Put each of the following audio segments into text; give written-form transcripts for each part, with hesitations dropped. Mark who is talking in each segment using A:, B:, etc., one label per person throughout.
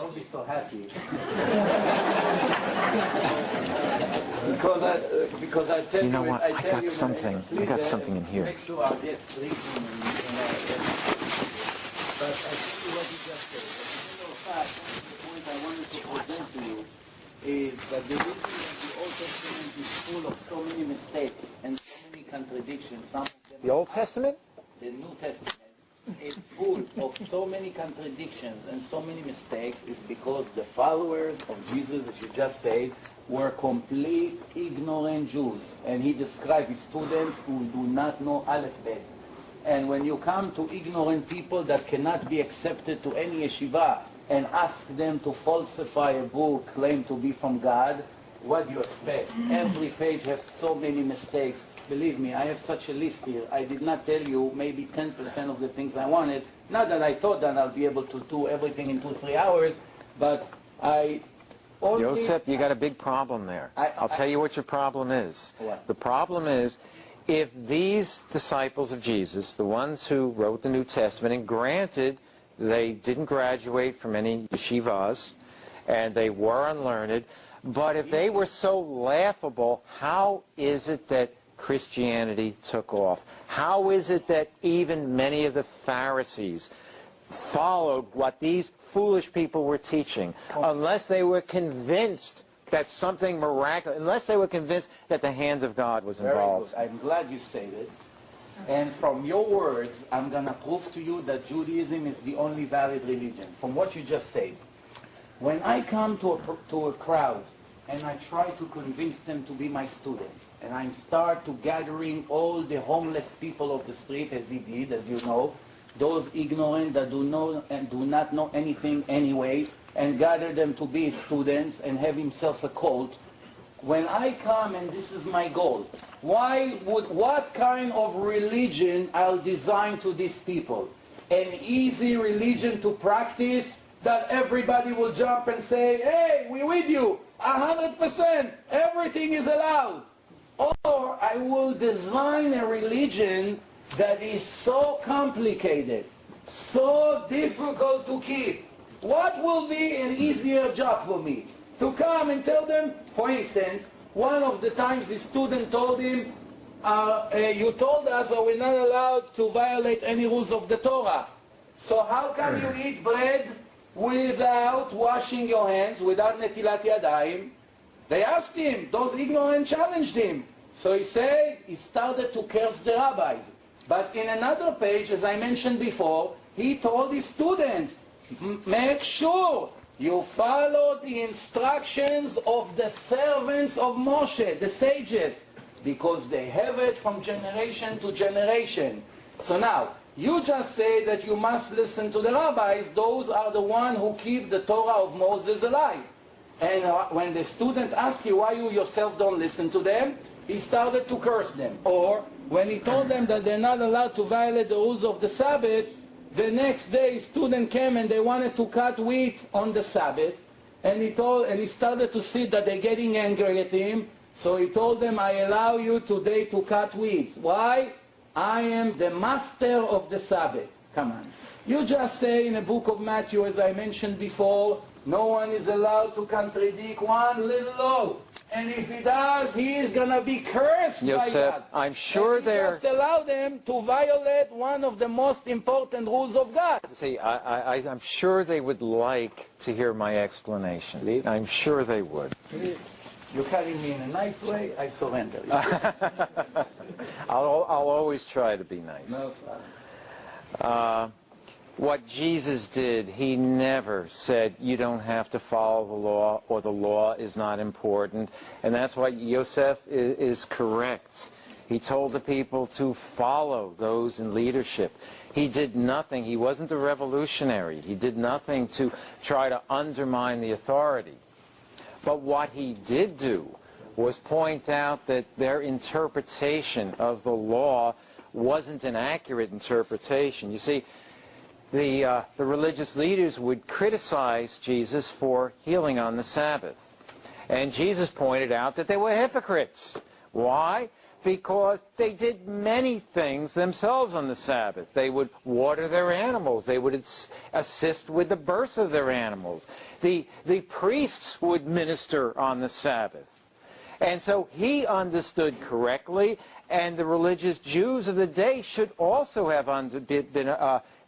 A: Don't be so happy. because I tell you,
B: You know what? I got something.
A: Please,
B: I got something in here.
A: Make sure our guests read them but I tell you what you just said. As a matter of fact, the point I wanted to present to you is that the reason that the Old Testament is full of so many mistakes and so many contradictions, some of them
B: The Old Testament?
A: The New Testament is full of so many contradictions and so many mistakes is because the followers of Jesus, as you just said, were complete ignorant Jews. And he described his students who do not know Aleph Bet. And when you come to ignorant people that cannot be accepted to any yeshiva and ask them to falsify a book, claim to be from God, what do you expect? Every page has so many mistakes. Believe me, I have such a list here. I did not tell you maybe 10% of the things I wanted. Not that I thought that I'll be able to do everything in 2-3 hours, but I only...
B: Yosef, you got a big problem there. I'll tell you what your problem is.
A: What?
B: The problem is, if these disciples of Jesus, the ones who wrote the New Testament, and granted they didn't graduate from any yeshivas, and they were unlearned, but if they were so laughable, how is it that Christianity took off? How is it that even many of the Pharisees followed what these foolish people were teaching, unless they were convinced that something miraculous, unless they were convinced that the hand of God was involved?
A: Very good. I'm glad you said it. And from your words, I'm going to prove to you that Judaism is the only valid religion. From what you just said. When I come to a crowd and I try to convince them to be my students, and I start to gathering all the homeless people of the street, as he did, as you know, those ignorant that do not know anything anyway, and gather them to be students and have himself a cult. When I come, and this is my goal, what kind of religion I'll design to these people? An easy religion to practice that everybody will jump and say, hey, we're with you, 100%, everything is allowed. Or I will design a religion that is so complicated, so difficult to keep. What will be an easier job for me? To come and tell them, for instance, one of the times the student told him, you told us that we're not allowed to violate any rules of the Torah. So how come you eat bread without washing your hands, without netilat yadayim? They asked him, those ignorant challenged him. So he said, he started to curse the rabbis. But in another page, as I mentioned before, he told his students, make sure you follow the instructions of the servants of Moshe, the sages, because they have it from generation to generation. So now, you just say that you must listen to the rabbis. Those are the ones who keep the Torah of Moses alive. And when the student asks you why you yourself don't listen to them, he started to curse them. Or when he told them that they're not allowed to violate the rules of the Sabbath, the next day student came and they wanted to cut wheat on the Sabbath. And he started to see that they're getting angry at him. So he told them, I allow you today to cut weeds. Why? I am the master of the Sabbath. Come on. You just say in the book of Matthew, as I mentioned before, no one is allowed to contradict one little law. And if he does, he is going to be cursed by God.
B: I'm sure they're...
A: just allow them to violate one of the most important rules of God.
B: See, I'm sure they would like to hear my explanation.
A: Please?
B: I'm sure they would.
A: Please. You're cutting me in a nice way, I surrender.
B: I'll always try to be nice.
A: No problem.
B: What Jesus did, he never said, you don't have to follow the law, or the law is not important. And that's why Yosef is correct. He told the people to follow those in leadership. He did nothing. He wasn't a revolutionary. He did nothing to try to undermine the authority. But what he did do was point out that their interpretation of the law wasn't an accurate interpretation. You see, the religious leaders would criticize Jesus for healing on the Sabbath. And Jesus pointed out that they were hypocrites. Why? because they did many things themselves on the Sabbath. They would water their animals. They would assist with the birth of their animals. The priests would minister on the Sabbath. And so he understood correctly, and the religious Jews of the day should also have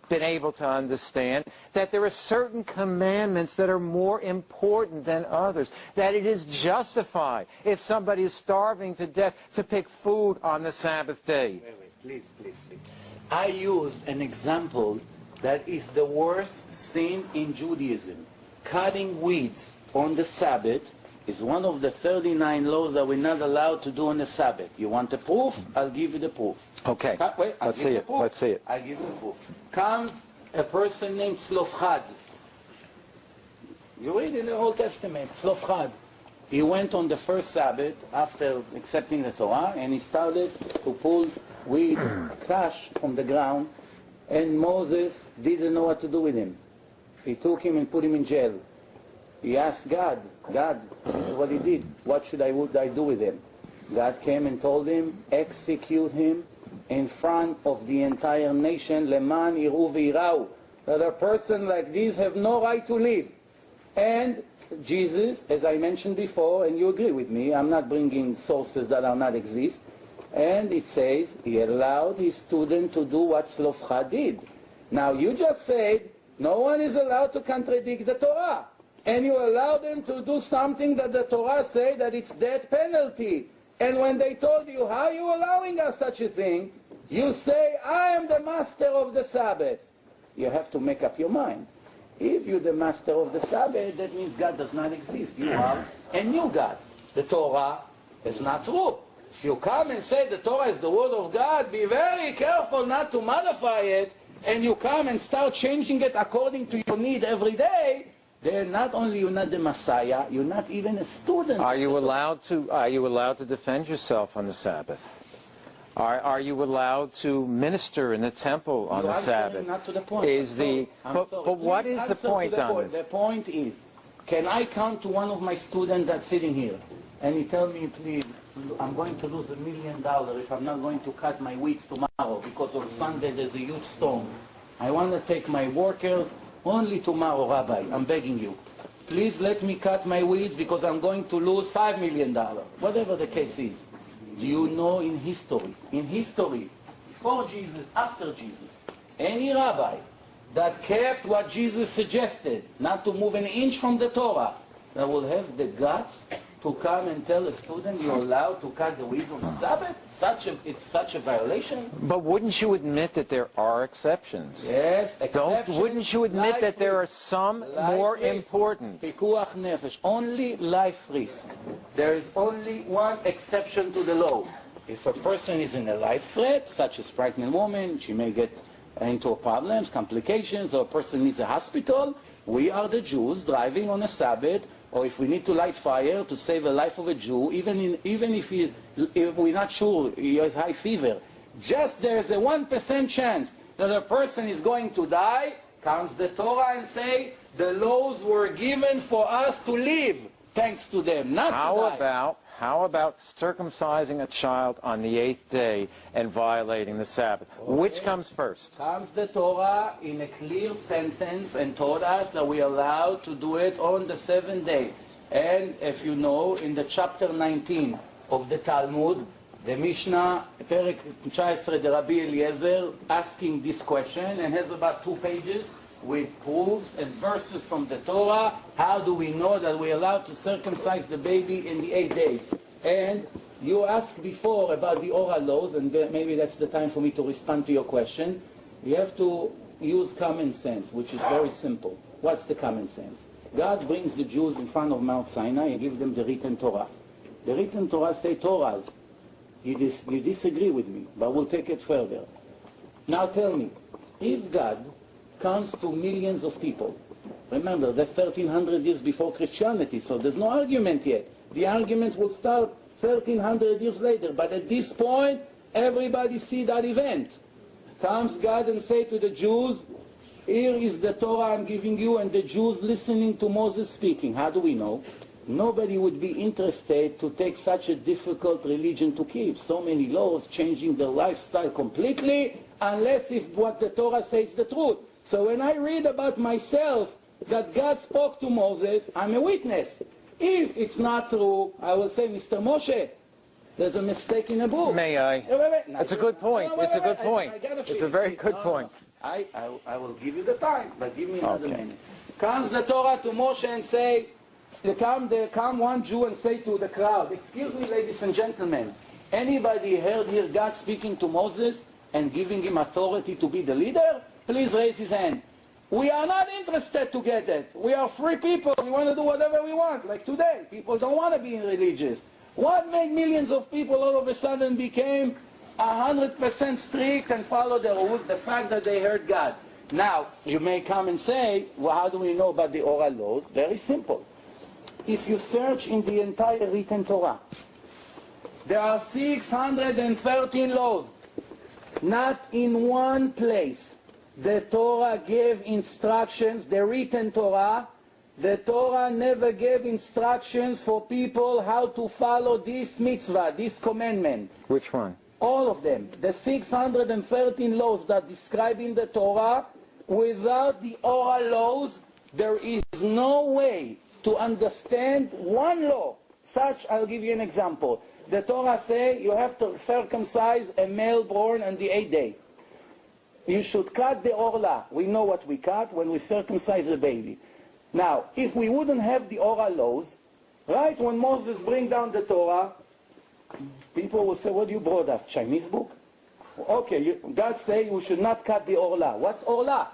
B: been able to understand that there are certain commandments that are more important than others, that it is justified if somebody is starving to death to pick food on the Sabbath day.
A: Wait, please. I used an example that is the worst sin in Judaism. Cutting weeds on the Sabbath is one of the 39 laws that we're not allowed to do on the Sabbath. You want the proof? I'll give you the proof.
B: Okay, let's see it.
A: I'll give you the proof. Comes a person named Slofchad. You read in the Old Testament, Slofchad. He went on the first Sabbath after accepting the Torah, and he started to pull weeds, trash from the ground, and Moses didn't know what to do with him. He took him and put him in jail. He asked God, this is what he did. What should I do with him? God came and told him, execute him in front of the entire nation, leman iru v'irau, that a person like this have no right to live. And Jesus, as I mentioned before, and you agree with me, I'm not bringing sources that are not exist, and it says he allowed his student to do what Slofchad did. Now you just said no one is allowed to contradict the Torah, and you allow them to do something that the Torah say that it's death penalty. And when they told you, how are you allowing us such a thing? You say, I am the master of the Sabbath. You have to make up your mind. If you're the master of the Sabbath, that means God does not exist. You are a new God. The Torah is not true. If you come and say the Torah is the word of God, be very careful not to modify it, and you come and start changing it according to your need every day, then not only you're not the Messiah, you're not even a student.
B: Are you allowed to defend yourself on the Sabbath? Are you allowed to minister in the temple on the Sabbath?
A: Not to the point.
B: But what is the point on this?
A: The point is, can I come to one of my students that's sitting here, and he tell me, please, I'm going to lose $1 million if I'm not going to cut my weeds tomorrow because on Sunday there's a huge storm. I want to take my workers only tomorrow, Rabbi, I'm begging you. Please let me cut my weeds because I'm going to lose $5 million, whatever the case is. Do you know in history, before Jesus, after Jesus, any rabbi that kept what Jesus suggested, not to move an inch from the Torah, that will have the guts to come and tell a student you're allowed to cut the weeds on the Sabbath? It's such a violation.
B: But wouldn't you admit that there are exceptions?
A: Yes, exceptions.
B: Wouldn't you admit that there are some more important?
A: Pikuach nefesh, only life risk. There is only one exception to the law. If a person is in a life threat, such as pregnant woman, she may get into problems, complications, or a person needs a hospital, we are the Jews driving on a Sabbath, or if we need to light fire to save the life of a Jew, even if we're not sure he has high fever, just there's a 1% chance that a person is going to die, comes the Torah and say, the laws were given for us to live, thanks to them, not to die.
B: How about circumcising a child on the 8th day and violating the Sabbath? Okay. Which comes first?
A: Comes the Torah in a clear sentence and told us that we are allowed to do it on the 7th day. And if you know, in the chapter 19 of the Talmud, the Mishnah, Perek 19, the Rabbi Eliezer, asking this question, and has about 2 pages with proofs and verses from the Torah. How do we know that we're allowed to circumcise the baby in the 8 days? And you asked before about the oral laws, and maybe that's the time for me to respond to your question. You have to use common sense, which is very simple. What's the common sense? God brings the Jews in front of Mount Sinai and gives them the written Torah. The written Torah say Torahs. You disagree with me, but we'll take it further. Now tell me, if God comes to millions of people, remember, they're 1,300 years before Christianity, so there's no argument yet. The argument will start 1,300 years later, but at this point, everybody see that event. Comes God and say to the Jews, here is the Torah I'm giving you, and the Jews listening to Moses speaking. How do we know? nobody would be interested to take such a difficult religion to keep. So many laws, changing their lifestyle completely, unless if what the Torah says is the truth. So when I read about myself that God spoke to Moses, I'm a witness. If it's not true, I will say, Mr. Moshe, there's a mistake in the book.
B: May I? It's a good point. It's a good point. It's a very good point.
A: I will give you the time, but give me another minute. Comes the Torah to Moshe and say, there come one Jew and say to the crowd, excuse me, ladies and gentlemen, anybody heard here God speaking to Moses and giving him authority to be the leader? Please raise his hand. We are not interested to get it. We are free people. We want to do whatever we want. Like today, people don't want to be religious. What made millions of people all of a sudden became 100% strict and follow the rules? The fact that they heard God. Now, you may come and say, well, how do we know about the oral laws? Very simple. If you search in the entire written Torah, there are 613 laws. Not in one place the Torah gave instructions, the written Torah, the Torah never gave instructions for people how to follow this mitzvah, this commandment.
B: Which one?
A: All of them. The 613 laws that describe in the Torah, without the oral laws, there is no way to understand one law. Such, I'll give you an example. The Torah says you have to circumcise a male born on the 8th day. You should cut the orla. We know what we cut when we circumcise a baby. Now, if we wouldn't have the oral laws, right, when Moses bring down the Torah, people will say, what you brought us, Chinese book? Okay, God say we should not cut the orla. What's orla?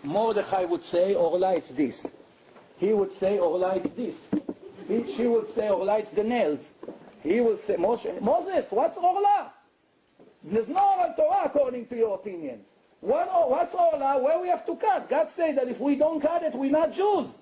A: Mordechai would say, orla it's this. He would say, orla it's this. She would say, orla it's the nails. He will say, Moses, what's orla? There's no oral Torah according to your opinion. What's orla? Where we have to cut? God said that if we don't cut it, we're not Jews.